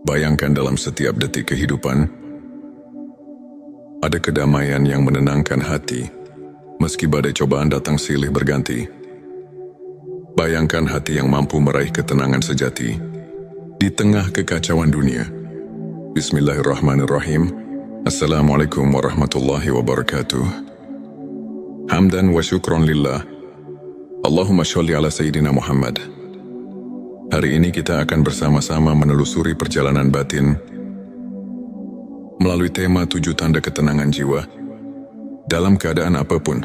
Bayangkan dalam setiap detik kehidupan, ada kedamaian yang menenangkan hati, meski badai cobaan datang silih berganti. Bayangkan hati yang mampu meraih ketenangan sejati, di tengah kekacauan dunia. Bismillahirrahmanirrahim. Assalamualaikum warahmatullahi wabarakatuh. Hamdan wa syukron lillah. Allahumma sholli ala Sayyidina Muhammad. Hari ini kita akan bersama-sama menelusuri perjalanan batin melalui tema 7 tanda ketenangan jiwa dalam keadaan apapun.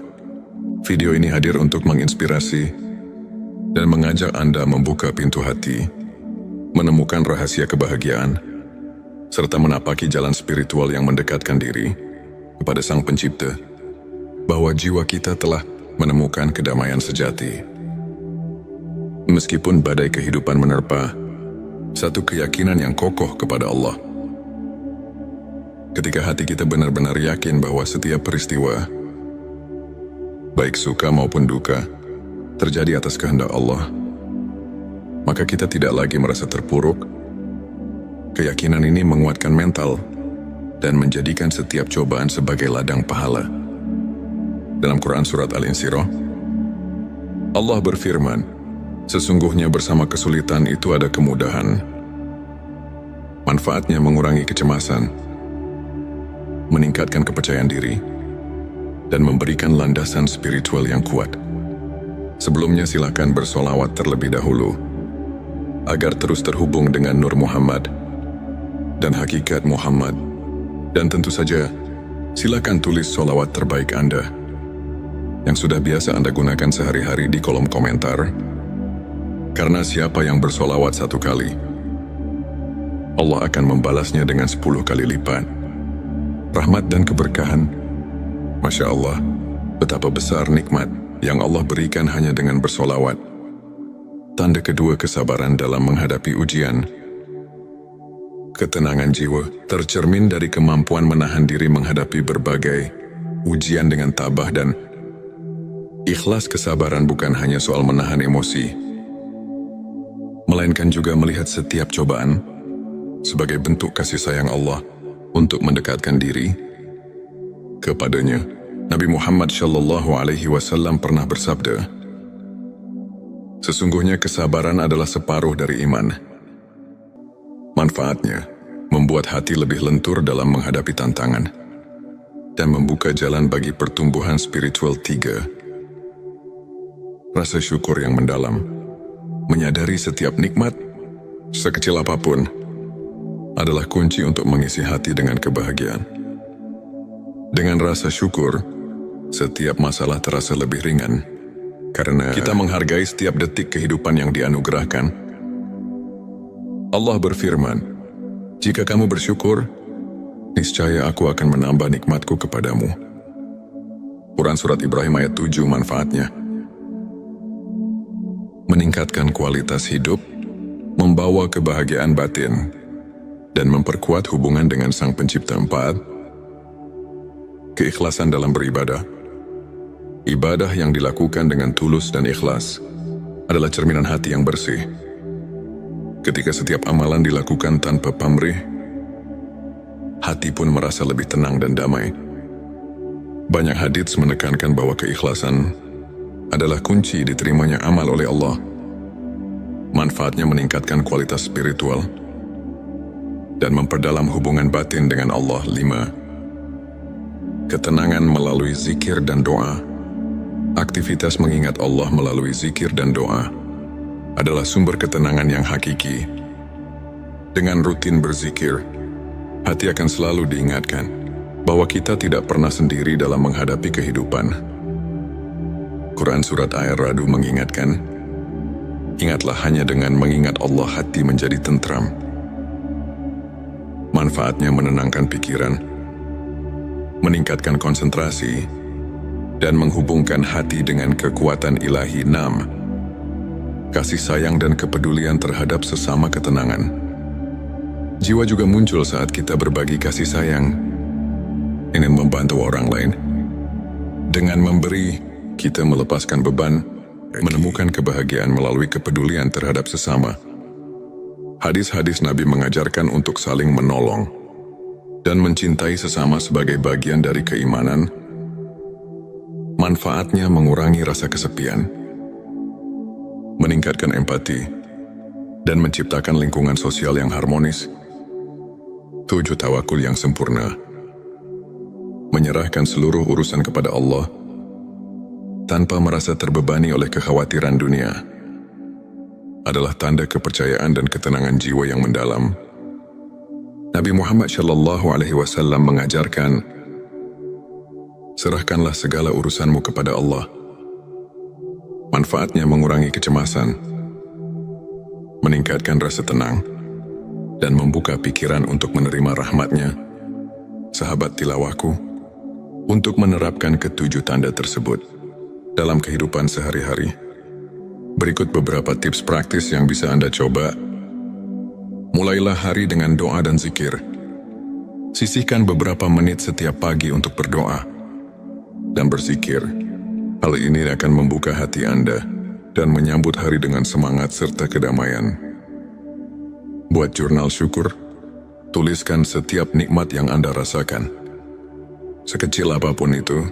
Video ini hadir untuk menginspirasi dan mengajak Anda membuka pintu hati, menemukan rahasia kebahagiaan, serta menapaki jalan spiritual yang mendekatkan diri kepada Sang Pencipta, bahwa jiwa kita telah menemukan kedamaian sejati. Meskipun badai kehidupan menerpa, satu keyakinan yang kokoh kepada Allah. Ketika hati kita benar-benar yakin bahwa setiap peristiwa, baik suka maupun duka, terjadi atas kehendak Allah, maka kita tidak lagi merasa terpuruk. Keyakinan ini menguatkan mental dan menjadikan setiap cobaan sebagai ladang pahala. Dalam Quran Surat Al-Insyirah, Allah berfirman, sesungguhnya bersama kesulitan itu ada kemudahan. Manfaatnya mengurangi kecemasan, meningkatkan kepercayaan diri, dan memberikan landasan spiritual yang kuat. Sebelumnya silakan bersolawat terlebih dahulu, agar terus terhubung dengan Nur Muhammad dan hakikat Muhammad. Dan tentu saja, silakan tulis solawat terbaik Anda, yang sudah biasa Anda gunakan sehari-hari di kolom komentar. Karena siapa yang bersolawat 1 kali, Allah akan membalasnya dengan 10 kali lipat rahmat dan keberkahan. Masya Allah, betapa besar nikmat yang Allah berikan hanya dengan bersolawat. Tanda kedua, kesabaran dalam menghadapi ujian. Ketenangan jiwa tercermin dari kemampuan menahan diri menghadapi berbagai ujian dengan tabah dan ikhlas. Kesabaran bukan hanya soal menahan emosi, melainkan juga melihat setiap cobaan sebagai bentuk kasih sayang Allah untuk mendekatkan diri kepadanya. Nabi Muhammad SAW pernah bersabda, sesungguhnya kesabaran adalah separuh dari iman. Manfaatnya membuat hati lebih lentur dalam menghadapi tantangan dan membuka jalan bagi pertumbuhan spiritual. 3. Rasa syukur yang mendalam. Menyadari setiap nikmat, sekecil apapun, adalah kunci untuk mengisi hati dengan kebahagiaan. Dengan rasa syukur, setiap masalah terasa lebih ringan, karena kita menghargai setiap detik kehidupan yang dianugerahkan. Allah berfirman, jika kamu bersyukur, niscaya aku akan menambah nikmatku kepadamu. Quran Surat Ibrahim ayat 7. Manfaatnya meningkatkan kualitas hidup, membawa kebahagiaan batin, dan memperkuat hubungan dengan Sang Pencipta. 4. Keikhlasan dalam beribadah. Ibadah yang dilakukan dengan tulus dan ikhlas adalah cerminan hati yang bersih. Ketika setiap amalan dilakukan tanpa pamrih, hati pun merasa lebih tenang dan damai. Banyak hadits menekankan bahwa keikhlasan adalah kunci diterimanya amal oleh Allah. Manfaatnya meningkatkan kualitas spiritual dan memperdalam hubungan batin dengan Allah. 5. Ketenangan melalui zikir dan doa. Aktivitas mengingat Allah melalui zikir dan doa adalah sumber ketenangan yang hakiki. Dengan rutin berzikir, hati akan selalu diingatkan bahwa kita tidak pernah sendiri dalam menghadapi kehidupan. Quran Surat Ar-Ra'd mengingatkan, ingatlah hanya dengan mengingat Allah hati menjadi tentram. Manfaatnya menenangkan pikiran, meningkatkan konsentrasi, dan menghubungkan hati dengan kekuatan ilahi. 6. Kasih sayang dan kepedulian terhadap sesama. Ketenangan jiwa juga muncul saat kita berbagi kasih sayang, ingin membantu orang lain. Dengan memberi, kita melepaskan beban, menemukan kebahagiaan melalui kepedulian terhadap sesama. Hadis-hadis Nabi mengajarkan untuk saling menolong dan mencintai sesama sebagai bagian dari keimanan. Manfaatnya mengurangi rasa kesepian, meningkatkan empati, dan menciptakan lingkungan sosial yang harmonis. 7. Tawakul yang sempurna. Menyerahkan seluruh urusan kepada Allah tanpa merasa terbebani oleh kekhawatiran dunia adalah tanda kepercayaan dan ketenangan jiwa yang mendalam. Nabi Muhammad SAW mengajarkan, serahkanlah segala urusanmu kepada Allah. Manfaatnya mengurangi kecemasan, meningkatkan rasa tenang, dan membuka pikiran untuk menerima rahmat-Nya. Sahabat tilawahku, untuk menerapkan ketujuh tanda tersebut dalam kehidupan sehari-hari, berikut beberapa tips praktis yang bisa Anda coba. Mulailah hari dengan doa dan zikir. Sisihkan beberapa menit setiap pagi untuk berdoa dan berzikir. Hal ini akan membuka hati Anda dan menyambut hari dengan semangat serta kedamaian. Buat jurnal syukur. Tuliskan setiap nikmat yang Anda rasakan, sekecil apapun itu.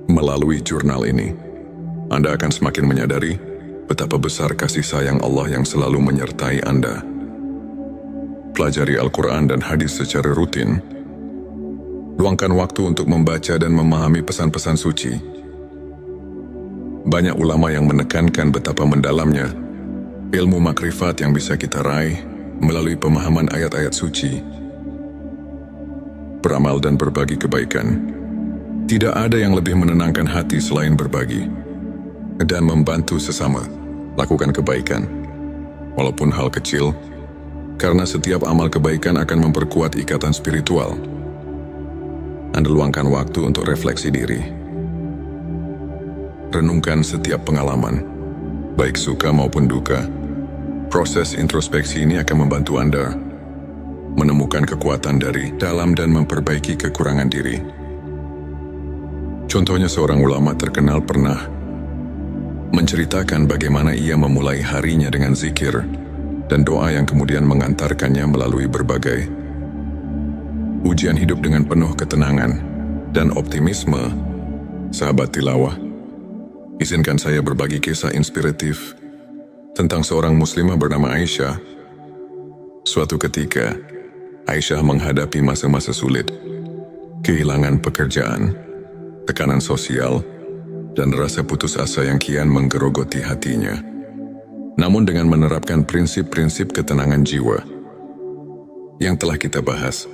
Melalui jurnal ini, Anda akan semakin menyadari betapa besar kasih sayang Allah yang selalu menyertai Anda. Pelajari Al-Quran dan hadis secara rutin. Luangkan waktu untuk membaca dan memahami pesan-pesan suci. Banyak ulama yang menekankan betapa mendalamnya ilmu makrifat yang bisa kita raih melalui pemahaman ayat-ayat suci. Beramal dan berbagi kebaikan. Tidak ada yang lebih menenangkan hati selain berbagi dan membantu sesama. Lakukan kebaikan, walaupun hal kecil, karena setiap amal kebaikan akan memperkuat ikatan spiritual. Anda luangkan waktu untuk refleksi diri. Renungkan setiap pengalaman, baik suka maupun duka. Proses introspeksi ini akan membantu Anda menemukan kekuatan dari dalam dan memperbaiki kekurangan diri. Contohnya, seorang ulama terkenal pernah menceritakan bagaimana ia memulai harinya dengan zikir dan doa yang kemudian mengantarkannya melalui berbagai ujian hidup dengan penuh ketenangan dan optimisme. Sahabat tilawah, izinkan saya berbagi kisah inspiratif tentang seorang muslimah bernama Aisyah. Suatu ketika, Aisyah menghadapi masa-masa sulit, kehilangan pekerjaan, tekanan sosial, dan rasa putus asa yang kian menggerogoti hatinya. Namun dengan menerapkan prinsip-prinsip ketenangan jiwa yang telah kita bahas,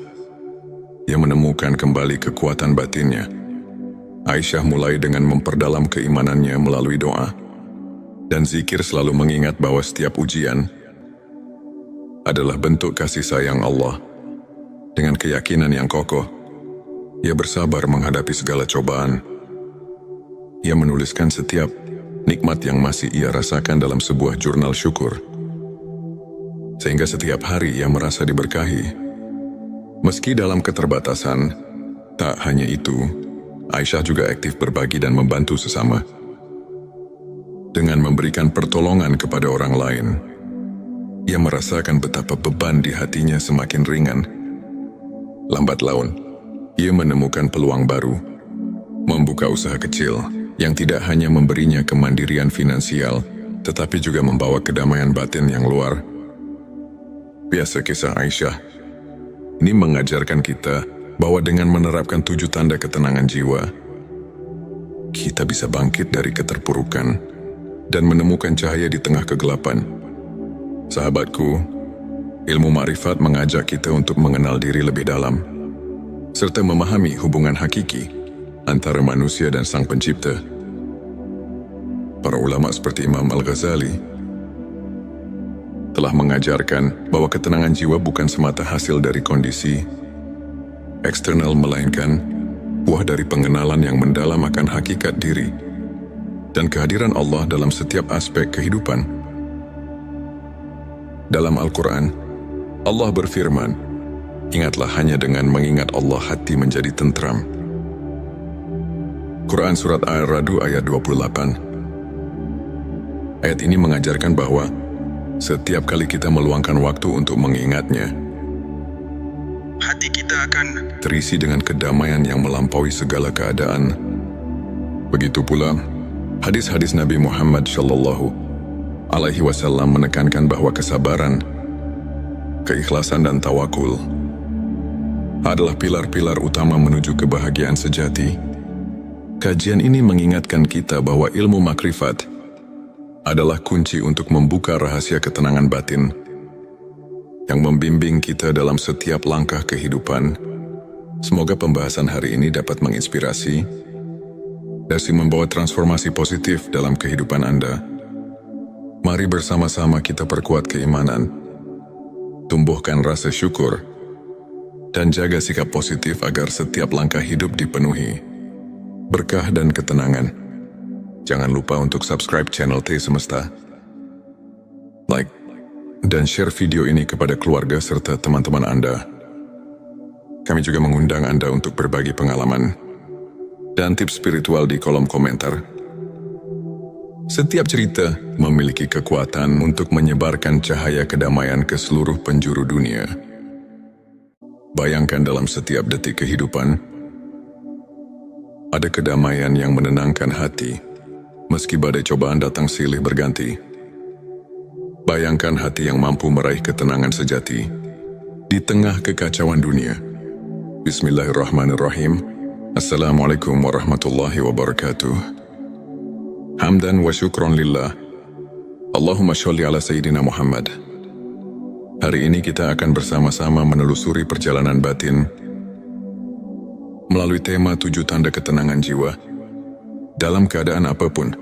ia menemukan kembali kekuatan batinnya. Aisyah mulai dengan memperdalam keimanannya melalui doa dan zikir, selalu mengingat bahwa setiap ujian adalah bentuk kasih sayang Allah. Dengan keyakinan yang kokoh, ia bersabar menghadapi segala cobaan. Ia menuliskan setiap nikmat yang masih ia rasakan dalam sebuah jurnal syukur, sehingga setiap hari ia merasa diberkahi. Meski dalam keterbatasan, tak hanya itu, Aisyah juga aktif berbagi dan membantu sesama. Dengan memberikan pertolongan kepada orang lain, ia merasakan betapa beban di hatinya semakin ringan. Lambat laun, ia menemukan peluang baru, membuka usaha kecil yang tidak hanya memberinya kemandirian finansial, tetapi juga membawa kedamaian batin yang luar biasa. Kisah Aisyah ini mengajarkan kita bahwa dengan menerapkan 7 tanda ketenangan jiwa, kita bisa bangkit dari keterpurukan dan menemukan cahaya di tengah kegelapan. Sahabatku, ilmu makrifat mengajak kita untuk mengenal diri lebih dalam, serta memahami hubungan hakiki antara manusia dan Sang Pencipta. Para ulama seperti Imam Al-Ghazali telah mengajarkan bahwa ketenangan jiwa bukan semata hasil dari kondisi eksternal, melainkan buah dari pengenalan yang mendalam akan hakikat diri dan kehadiran Allah dalam setiap aspek kehidupan. Dalam Al-Quran, Allah berfirman, "Ingatlah, hanya dengan mengingat Allah hati menjadi tentram." Quran Surat Ar-Ra'd ayat 28. Ayat ini mengajarkan bahwa setiap kali kita meluangkan waktu untuk mengingatnya, hati kita akan terisi dengan kedamaian yang melampaui segala keadaan. Begitu pula, hadis-hadis Nabi Muhammad Shallallahu Alaihi Wasallam menekankan bahwa kesabaran, keikhlasan dan tawakul adalah pilar-pilar utama menuju kebahagiaan sejati. Kajian ini mengingatkan kita bahwa ilmu makrifat adalah kunci untuk membuka rahasia ketenangan batin yang membimbing kita dalam setiap langkah kehidupan. Semoga pembahasan hari ini dapat menginspirasi dan membawa transformasi positif dalam kehidupan Anda. Mari bersama-sama kita perkuat keimanan, tumbuhkan rasa syukur, dan jaga sikap positif agar setiap langkah hidup dipenuhi berkah dan ketenangan. Jangan lupa untuk subscribe channel T Semesta, like, dan share video ini kepada keluarga serta teman-teman Anda. Kami juga mengundang Anda untuk berbagi pengalaman dan tips spiritual di kolom komentar. Setiap cerita memiliki kekuatan untuk menyebarkan cahaya kedamaian ke seluruh penjuru dunia. Bayangkan dalam setiap detik kehidupan, ada kedamaian yang menenangkan hati, meski badai cobaan datang silih berganti. Bayangkan hati yang mampu meraih ketenangan sejati di tengah kekacauan dunia. Bismillahirrahmanirrahim. Assalamualaikum warahmatullahi wabarakatuh. Hamdan wa syukron lillah. Allahumma sholli ala Sayyidina Muhammad. Hari ini kita akan bersama-sama menelusuri perjalanan batin melalui tema 7 tanda ketenangan jiwa dalam keadaan apapun.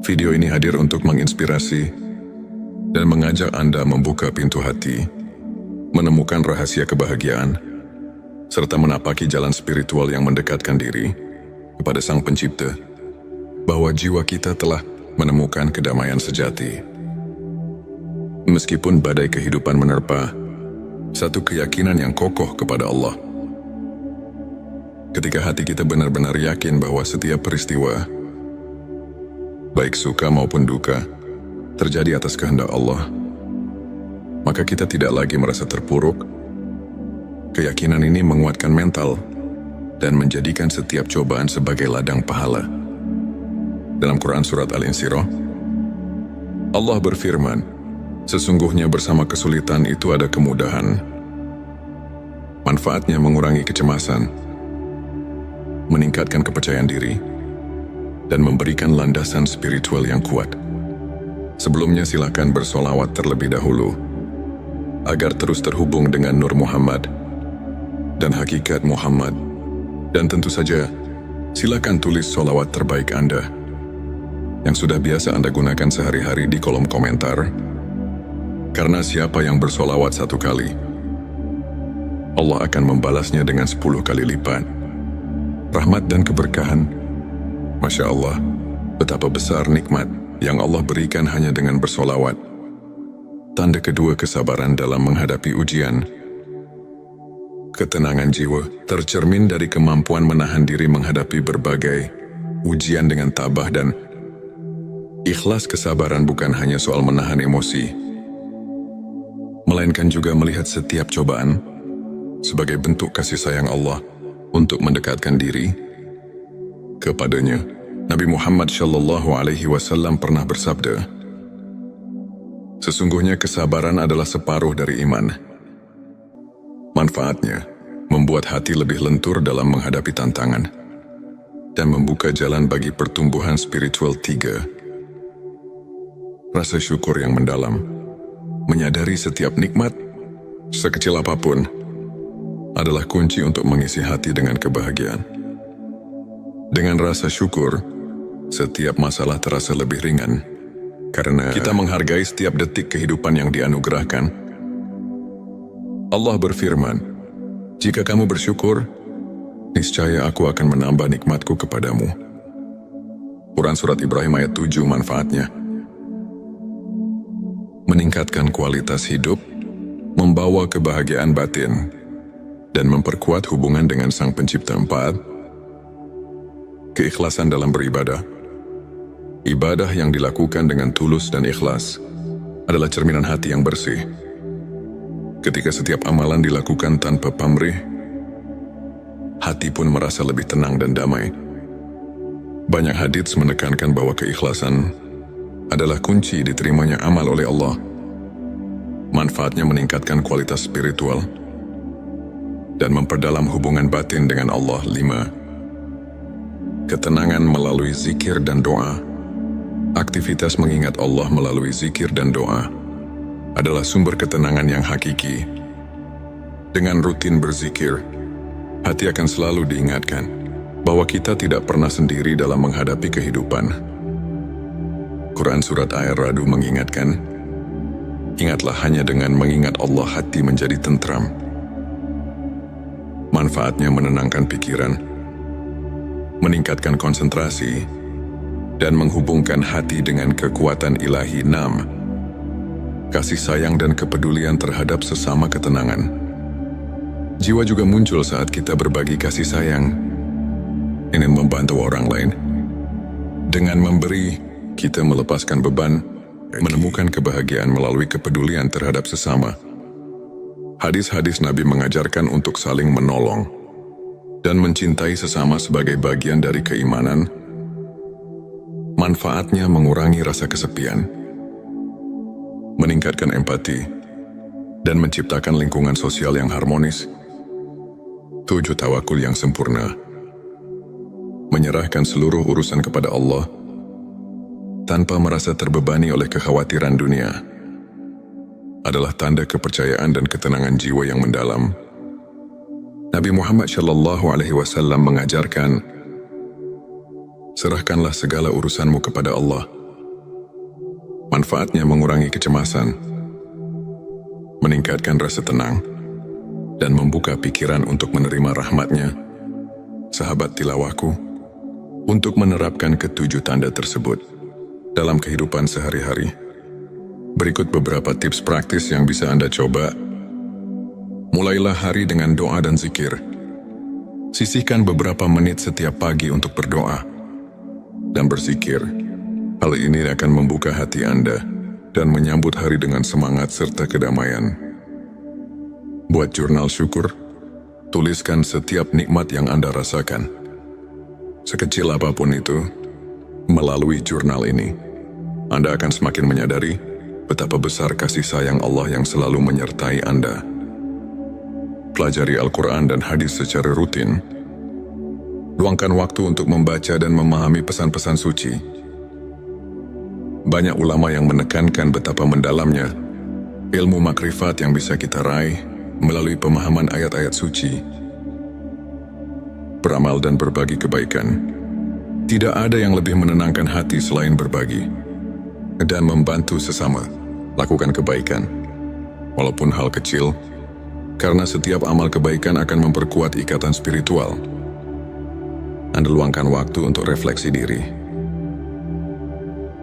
Video ini hadir untuk menginspirasi dan mengajak Anda membuka pintu hati, menemukan rahasia kebahagiaan, serta menapaki jalan spiritual yang mendekatkan diri kepada Sang Pencipta, bahwa jiwa kita telah menemukan kedamaian sejati. Meskipun badai kehidupan menerpa, satu keyakinan yang kokoh kepada Allah. Ketika hati kita benar-benar yakin bahwa setiap peristiwa, baik suka maupun duka, terjadi atas kehendak Allah, maka kita tidak lagi merasa terpuruk. Keyakinan ini menguatkan mental dan menjadikan setiap cobaan sebagai ladang pahala. Dalam Quran Surat Al-Insyirah, Allah berfirman, sesungguhnya bersama kesulitan itu ada kemudahan. Manfaatnya mengurangi kecemasan, meningkatkan kepercayaan diri, dan memberikan landasan spiritual yang kuat. Sebelumnya silakan bersolawat terlebih dahulu, agar terus terhubung dengan Nur Muhammad dan hakikat Muhammad. Dan tentu saja, silakan tulis solawat terbaik Anda yang sudah biasa Anda gunakan sehari-hari di kolom komentar. Karena siapa yang bersolawat 1 kali, Allah akan membalasnya dengan 10 kali lipat rahmat dan keberkahan. Masya Allah, betapa besar nikmat yang Allah berikan hanya dengan bersolawat. Tanda kedua kesabaran dalam menghadapi ujian. Ketenangan jiwa tercermin dari kemampuan menahan diri menghadapi berbagai ujian dengan tabah dan ikhlas. Kesabaran bukan hanya soal menahan emosi, melainkan juga melihat setiap cobaan sebagai bentuk kasih sayang Allah untuk mendekatkan diri kepadanya. Nabi Muhammad Shallallahu Alaihi Wasallam pernah bersabda, sesungguhnya kesabaran adalah separuh dari iman. Manfaatnya membuat hati lebih lentur dalam menghadapi tantangan dan membuka jalan bagi pertumbuhan spiritual. 3. Rasa syukur yang mendalam. Menyadari setiap nikmat, sekecil apapun, adalah kunci untuk mengisi hati dengan kebahagiaan. Dengan rasa syukur, setiap masalah terasa lebih ringan, karena kita menghargai setiap detik kehidupan yang dianugerahkan. Allah berfirman, jika kamu bersyukur, niscaya aku akan menambah nikmatku kepadamu. Quran Surat Ibrahim ayat 7. Manfaatnya meningkatkan kualitas hidup, membawa kebahagiaan batin, dan memperkuat hubungan dengan Sang Pencipta. 4. Keikhlasan dalam beribadah. Ibadah yang dilakukan dengan tulus dan ikhlas adalah cerminan hati yang bersih. Ketika setiap amalan dilakukan tanpa pamrih, hati pun merasa lebih tenang dan damai. Banyak hadits menekankan bahwa keikhlasan adalah kunci diterimanya amal oleh Allah. Manfaatnya meningkatkan kualitas spiritual dan memperdalam hubungan batin dengan Allah. 5. Ketenangan melalui zikir dan doa. Aktivitas mengingat Allah melalui zikir dan doa adalah sumber ketenangan yang hakiki. Dengan rutin berzikir, hati akan selalu diingatkan bahwa kita tidak pernah sendiri dalam menghadapi kehidupan. Quran Surat Ar-Ra'd mengingatkan, ingatlah hanya dengan mengingat Allah hati menjadi tentram. Manfaatnya menenangkan pikiran, meningkatkan konsentrasi, dan menghubungkan hati dengan kekuatan ilahi. 6. Kasih sayang dan kepedulian terhadap sesama ketenangan. Jiwa juga muncul saat kita berbagi kasih sayang, ingin membantu orang lain. Dengan memberi, kita melepaskan beban, menemukan kebahagiaan melalui kepedulian terhadap sesama. Hadis-hadis Nabi mengajarkan untuk saling menolong dan mencintai sesama sebagai bagian dari keimanan. Manfaatnya mengurangi rasa kesepian, meningkatkan empati, dan menciptakan lingkungan sosial yang harmonis. 7. Tawakul yang sempurna. Menyerahkan seluruh urusan kepada Allah tanpa merasa terbebani oleh kekhawatiran dunia adalah tanda kepercayaan dan ketenangan jiwa yang mendalam. Nabi Muhammad SAW mengajarkan, serahkanlah segala urusanmu kepada Allah. Manfaatnya mengurangi kecemasan, meningkatkan rasa tenang, dan membuka pikiran untuk menerima rahmat-Nya. Sahabat tilawahku, untuk menerapkan ketujuh tanda tersebut dalam kehidupan sehari-hari, berikut beberapa tips praktis yang bisa Anda coba. Mulailah hari dengan doa dan zikir. Sisihkan beberapa menit setiap pagi untuk berdoa dan berzikir. Hal ini akan membuka hati Anda dan menyambut hari dengan semangat serta kedamaian. Buat jurnal syukur. Tuliskan setiap nikmat yang Anda rasakan, sekecil apapun itu. Melalui jurnal ini, Anda akan semakin menyadari betapa besar kasih sayang Allah yang selalu menyertai Anda. Pelajari Al-Quran dan hadis secara rutin. Luangkan waktu untuk membaca dan memahami pesan-pesan suci. Banyak ulama yang menekankan betapa mendalamnya ilmu makrifat yang bisa kita raih melalui pemahaman ayat-ayat suci. Beramal dan berbagi kebaikan. Tidak ada yang lebih menenangkan hati selain berbagi dan membantu sesama. Lakukan kebaikan, walaupun hal kecil, karena setiap amal kebaikan akan memperkuat ikatan spiritual. Anda luangkan waktu untuk refleksi diri.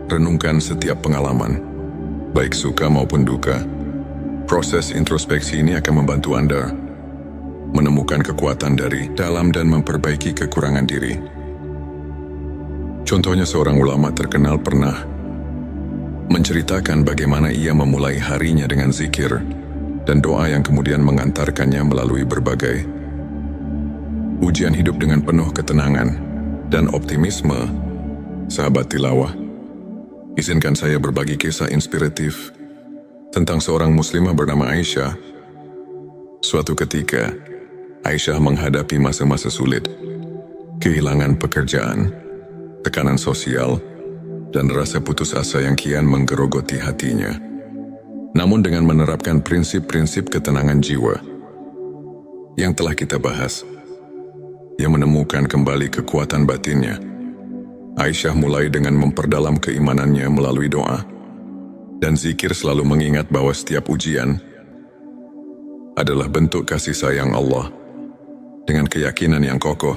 Renungkan setiap pengalaman, baik suka maupun duka. Proses introspeksi ini akan membantu Anda menemukan kekuatan dari dalam dan memperbaiki kekurangan diri. Contohnya, seorang ulama terkenal pernah menceritakan bagaimana ia memulai harinya dengan zikir dan doa yang kemudian mengantarkannya melalui berbagai ujian hidup dengan penuh ketenangan dan optimisme. Sahabat tilawah, izinkan saya berbagi kisah inspiratif tentang seorang muslimah bernama Aisyah. Suatu ketika, Aisyah menghadapi masa-masa sulit, kehilangan pekerjaan, tekanan sosial, dan rasa putus asa yang kian menggerogoti hatinya. Namun dengan menerapkan prinsip-prinsip ketenangan jiwa yang telah kita bahas, ia menemukan kembali kekuatan batinnya. Aisyah mulai dengan memperdalam keimanannya melalui doa dan zikir, selalu mengingat bahwa setiap ujian adalah bentuk kasih sayang Allah. Dengan keyakinan yang kokoh,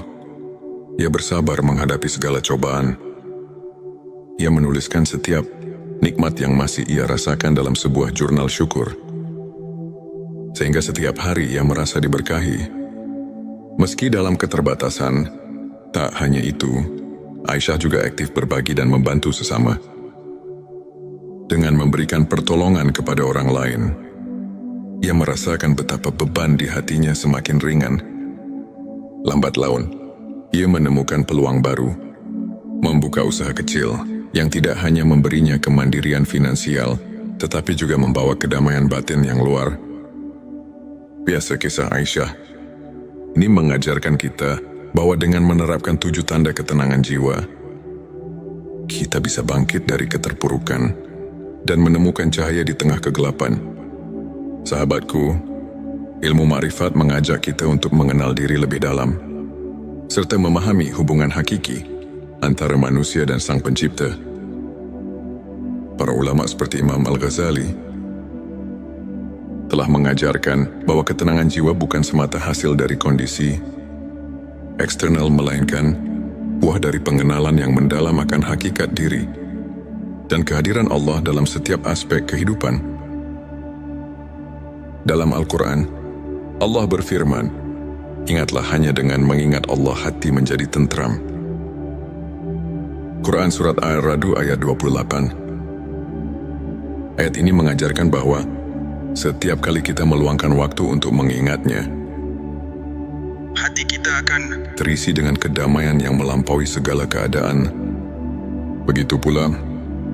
ia bersabar menghadapi segala cobaan. Ia menuliskan setiap nikmat yang masih ia rasakan dalam sebuah jurnal syukur, sehingga setiap hari ia merasa diberkahi. Meski dalam keterbatasan, tak hanya itu, Aisyah juga aktif berbagi dan membantu sesama. Dengan memberikan pertolongan kepada orang lain, ia merasakan betapa beban di hatinya semakin ringan. Lambat laun, ia menemukan peluang baru, membuka usaha kecil yang tidak hanya memberinya kemandirian finansial, tetapi juga membawa kedamaian batin yang luar biasa. Kisah Aisyah ini mengajarkan kita bahwa dengan menerapkan 7 tanda ketenangan jiwa, kita bisa bangkit dari keterpurukan dan menemukan cahaya di tengah kegelapan. Sahabatku, ilmu ma'rifat mengajak kita untuk mengenal diri lebih dalam, serta memahami hubungan hakiki antara manusia dan Sang Pencipta. Para ulama seperti Imam Al-Ghazali telah mengajarkan bahwa ketenangan jiwa bukan semata hasil dari kondisi eksternal, melainkan buah dari pengenalan yang mendalam akan hakikat diri dan kehadiran Allah dalam setiap aspek kehidupan. Dalam Al-Quran, Allah berfirman, "Ingatlah, hanya dengan mengingat Allah hati menjadi tentram." Quran Surat Ar-Ra'd ayat 28. Ayat ini mengajarkan bahwa setiap kali kita meluangkan waktu untuk mengingatnya, hati kita akan terisi dengan kedamaian yang melampaui segala keadaan. Begitu pula,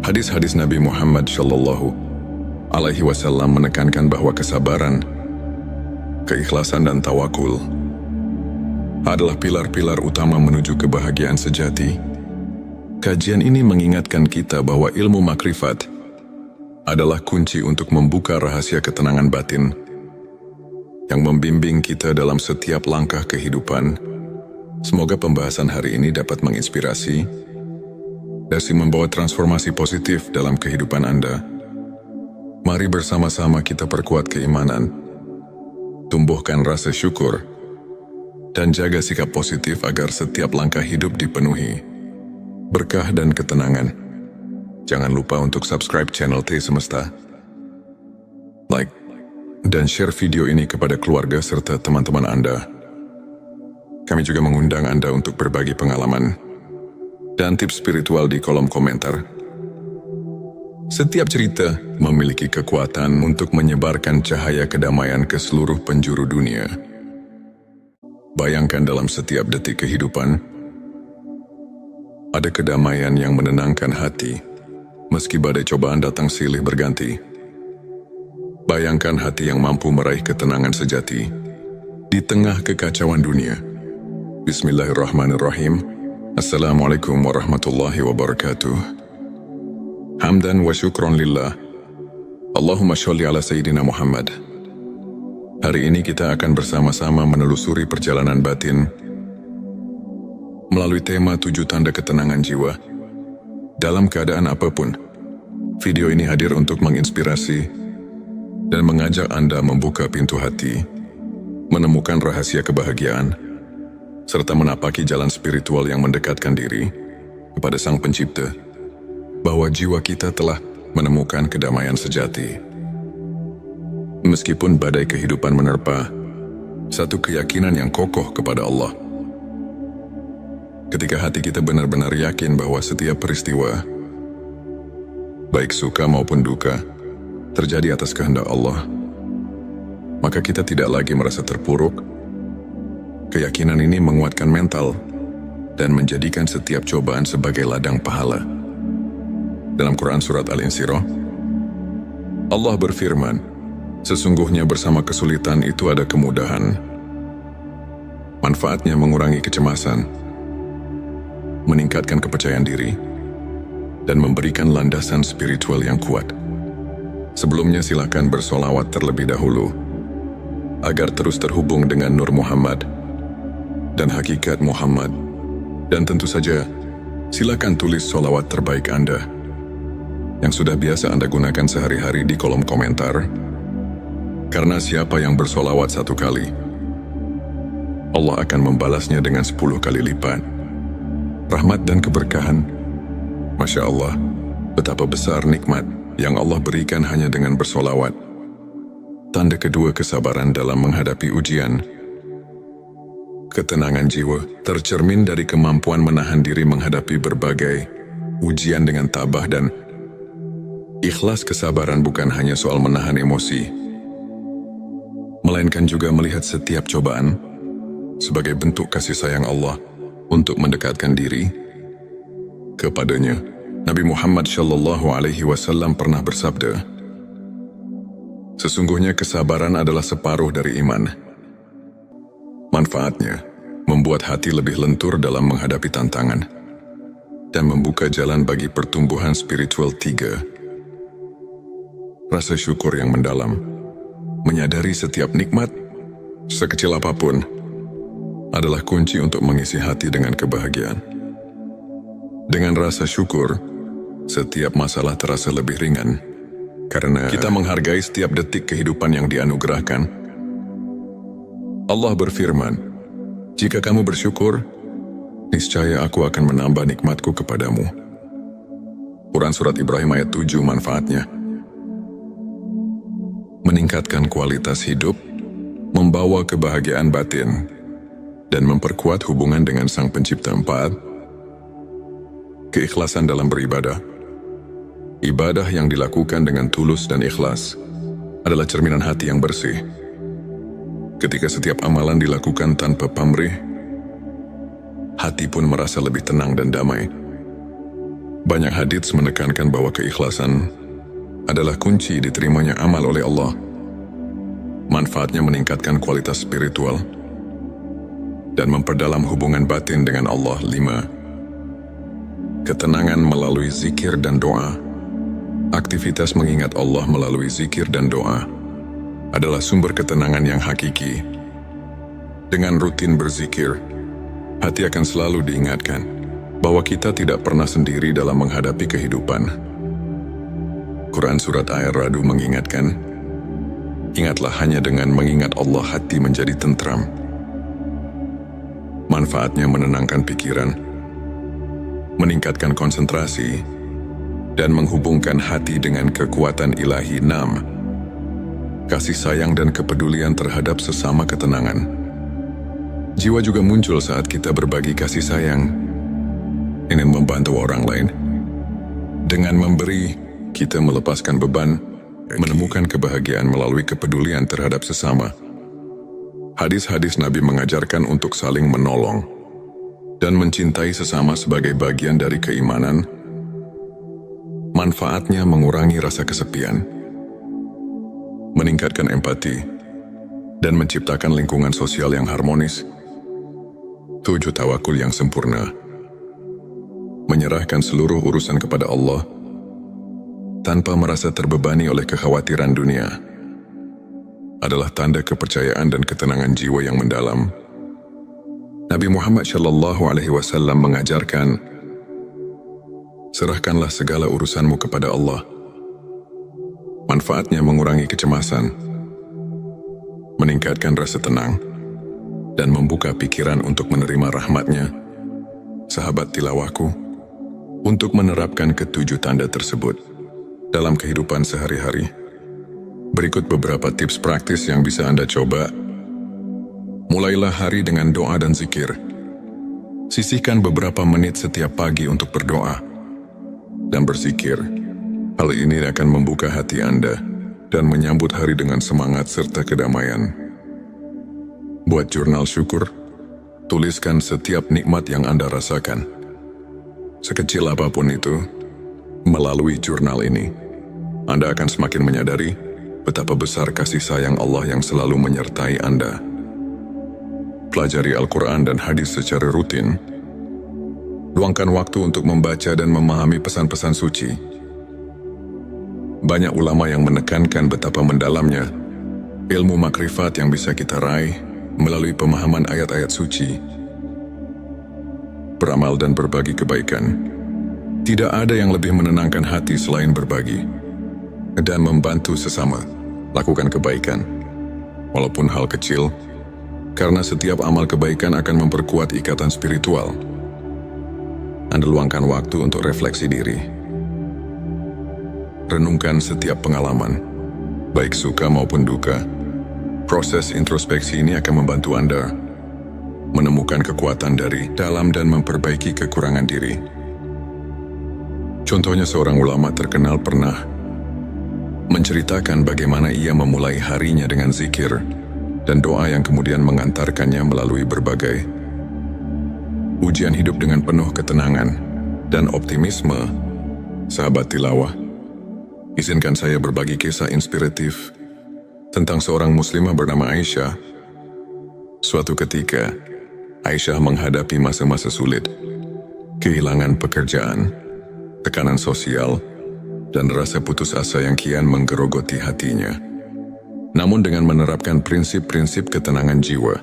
hadis-hadis Nabi Muhammad SAW menekankan bahwa kesabaran, keikhlasan dan tawakul adalah pilar-pilar utama menuju kebahagiaan sejati. Kajian ini mengingatkan kita bahwa ilmu makrifat adalah kunci untuk membuka rahasia ketenangan batin yang membimbing kita dalam setiap langkah kehidupan. Semoga pembahasan hari ini dapat menginspirasi dan membawa transformasi positif dalam kehidupan Anda. Mari bersama-sama kita perkuat keimanan, tumbuhkan rasa syukur, dan jaga sikap positif agar setiap langkah hidup dipenuhi berkah dan ketenangan. Jangan lupa untuk subscribe channel T Semesta, like, dan share video ini kepada keluarga serta teman-teman Anda. Kami juga mengundang Anda untuk berbagi pengalaman dan tips spiritual di kolom komentar. Setiap cerita memiliki kekuatan untuk menyebarkan cahaya kedamaian ke seluruh penjuru dunia. Bayangkan, dalam setiap detik kehidupan, ada kedamaian yang menenangkan hati, meski badai cobaan datang silih berganti. Bayangkan hati yang mampu meraih ketenangan sejati di tengah kekacauan dunia. Bismillahirrahmanirrahim. Assalamualaikum warahmatullahi wabarakatuh. Hamdan wa syukron lillah. Allahumma sholli ala Sayyidina Muhammad. Hari ini kita akan bersama-sama menelusuri perjalanan batin melalui tema 7 tanda ketenangan jiwa. Dalam keadaan apapun, video ini hadir untuk menginspirasi dan mengajak Anda membuka pintu hati, menemukan rahasia kebahagiaan, serta menapaki jalan spiritual yang mendekatkan diri kepada Sang Pencipta, bahwa jiwa kita telah menemukan kedamaian sejati. Meskipun badai kehidupan menerpa, satu keyakinan yang kokoh kepada Allah. Ketika hati kita benar-benar yakin bahwa setiap peristiwa, baik suka maupun duka, terjadi atas kehendak Allah, maka kita tidak lagi merasa terpuruk. Keyakinan ini menguatkan mental dan menjadikan setiap cobaan sebagai ladang pahala. Dalam Quran Surat Al-Insyirah, Allah berfirman, "Sesungguhnya bersama kesulitan itu ada kemudahan. Manfaatnya mengurangi kecemasan, meningkatkan kepercayaan diri, dan memberikan landasan spiritual yang kuat." Sebelumnya silakan bersolawat terlebih dahulu agar terus terhubung dengan Nur Muhammad dan hakikat Muhammad. Dan tentu saja, silakan tulis solawat terbaik Anda yang sudah biasa Anda gunakan sehari-hari di kolom komentar. Karena siapa yang bersolawat 1 kali, Allah akan membalasnya dengan 10 kali lipat rahmat dan keberkahan. Masya Allah, betapa besar nikmat yang Allah berikan hanya dengan bersolawat. Tanda kedua, kesabaran dalam menghadapi ujian. Ketenangan jiwa tercermin dari kemampuan menahan diri menghadapi berbagai ujian dengan tabah dan Ikhlas kesabaran bukan hanya soal menahan emosi, melainkan juga melihat setiap cobaan sebagai bentuk kasih sayang Allah untuk mendekatkan diri kepadanya. Nabi Muhammad SAW pernah bersabda, "Sesungguhnya kesabaran adalah separuh dari iman. Manfaatnya membuat hati lebih lentur dalam menghadapi tantangan dan membuka jalan bagi pertumbuhan spiritual. 3. Rasa syukur yang mendalam. Menyadari setiap nikmat, sekecil apapun, adalah kunci untuk mengisi hati dengan kebahagiaan. Dengan rasa syukur, setiap masalah terasa lebih ringan, karena kita menghargai setiap detik kehidupan yang dianugerahkan. Allah berfirman, "Jika kamu bersyukur, niscaya aku akan menambah nikmatku kepadamu." Quran Surat Ibrahim ayat 7. Manfaatnya meningkatkan kualitas hidup, membawa kebahagiaan batin, dan memperkuat hubungan dengan Sang Pencipta. 4. Keikhlasan dalam beribadah. Ibadah yang dilakukan dengan tulus dan ikhlas adalah cerminan hati yang bersih. Ketika setiap amalan dilakukan tanpa pamrih, hati pun merasa lebih tenang dan damai. Banyak hadits menekankan bahwa keikhlasan adalah kunci diterimanya amal oleh Allah. Manfaatnya meningkatkan kualitas spiritual dan memperdalam hubungan batin dengan Allah. 5. Ketenangan melalui zikir dan doa. Aktivitas mengingat Allah melalui zikir dan doa adalah sumber ketenangan yang hakiki. Dengan rutin berzikir, hati akan selalu diingatkan bahwa kita tidak pernah sendiri dalam menghadapi kehidupan. Quran Surat Ar-Ra'd mengingatkan, "Ingatlah hanya dengan mengingat Allah hati menjadi tentram." Manfaatnya menenangkan pikiran, meningkatkan konsentrasi, dan menghubungkan hati dengan kekuatan ilahi. 6. Kasih sayang dan kepedulian terhadap sesama ketenangan. Jiwa juga muncul saat kita berbagi kasih sayang, ingin membantu orang lain. Dengan memberi, kita melepaskan beban, menemukan kebahagiaan melalui kepedulian terhadap sesama. Hadis-hadis Nabi mengajarkan untuk saling menolong dan mencintai sesama sebagai bagian dari keimanan. Manfaatnya mengurangi rasa kesepian, meningkatkan empati, dan menciptakan lingkungan sosial yang harmonis. 7. Tawakul yang sempurna. Menyerahkan seluruh urusan kepada Allah tanpa merasa terbebani oleh kekhawatiran dunia adalah tanda kepercayaan dan ketenangan jiwa yang mendalam. Nabi Muhammad SAW mengajarkan, "Serahkanlah segala urusanmu kepada Allah." Manfaatnya mengurangi kecemasan, meningkatkan rasa tenang, dan membuka pikiran untuk menerima rahmat-Nya. Sahabat tilawahku, untuk menerapkan ketujuh tanda tersebut dalam kehidupan sehari-hari, berikut beberapa tips praktis yang bisa Anda coba. Mulailah hari dengan doa dan zikir. Sisihkan beberapa menit setiap pagi untuk berdoa dan berzikir. Hal ini akan membuka hati Anda dan menyambut hari dengan semangat serta kedamaian. Buat jurnal syukur. Tuliskan setiap nikmat yang Anda rasakan, sekecil apapun itu. Melalui jurnal ini, Anda akan semakin menyadari betapa besar kasih sayang Allah yang selalu menyertai Anda. Pelajari Al-Quran dan hadis secara rutin. Luangkan waktu untuk membaca dan memahami pesan-pesan suci. Banyak ulama yang menekankan betapa mendalamnya ilmu makrifat yang bisa kita raih melalui pemahaman ayat-ayat suci. Beramal dan berbagi kebaikan. Tidak ada yang lebih menenangkan hati selain berbagi dan membantu sesama. Lakukan kebaikan, walaupun hal kecil, karena setiap amal kebaikan akan memperkuat ikatan spiritual. Anda luangkan waktu untuk refleksi diri. Renungkan setiap pengalaman, baik suka maupun duka. Proses introspeksi ini akan membantu Anda menemukan kekuatan dari dalam dan memperbaiki kekurangan diri. Contohnya, seorang ulama terkenal pernah menceritakan bagaimana ia memulai harinya dengan zikir dan doa yang kemudian mengantarkannya melalui berbagai ujian hidup dengan penuh ketenangan dan optimisme. Sahabat tilawah, izinkan saya berbagi kisah inspiratif tentang seorang muslimah bernama Aisyah. Suatu ketika, Aisyah menghadapi masa-masa sulit, kehilangan pekerjaan, tekanan sosial, dan rasa putus asa yang kian menggerogoti hatinya. Namun dengan menerapkan prinsip-prinsip ketenangan jiwa,